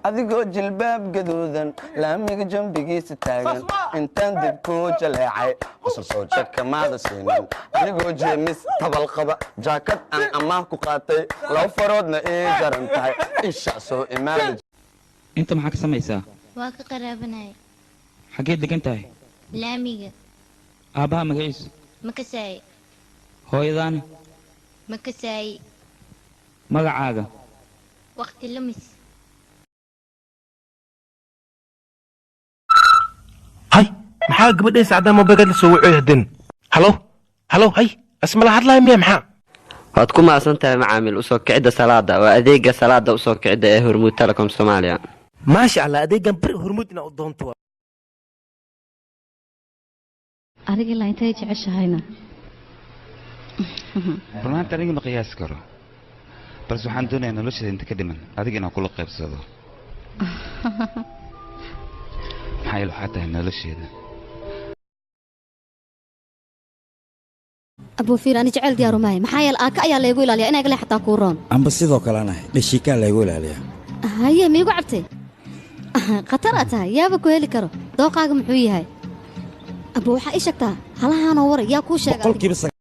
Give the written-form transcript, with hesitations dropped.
adigoo jilbaab gaduudan laamiga jambigiisa taagan intaan dib kuu jaleecay qosol soo jadka maada siinin anigoo jeemis tabal qaba jaakad aan amaah ku qaatay laba faroodna ii jaran tahay isha soo imaada inta maxaa ka samaysaa waa ka qaraabanay xageed degan tahay laamiga aabbaha magaciisu makasaay hooyadaana makasaay magacaaga waqti lumis هاي محا قبل سعدا ما بقى لسوي عهدن هلو هاي اسم الله هدلاي ميا محا waad ku maasantahay macaamil usoo kicida salaada waa adeega salaada usoo kicida ee Hormuud Telecom Soomaaliya ما شاء الله adeegan bir hormuudna u doonto adiga la intay jeceshahayna runaanta aniga ma qiyaas karo balse waxaan doonayaa nolosheeda inta ka dhiman adiga inaan kula qaybsado maxaa yeele waxaa tahay nolosheeda abuu fiir ani jecel diyaaru maahay maxaa yeele aaka ayaa laygu ilaaliyaa inay gale xataa kuu roon amba sidoo kale anahay dhashiikaa laygu ilaaliyaa haye miigu cabtay khatar aad tahay yaaba ku heli karo dooqaaga muxuu yahay abuu waxaa ii sheegtaa halahaanoo waray yaa kuu sheegay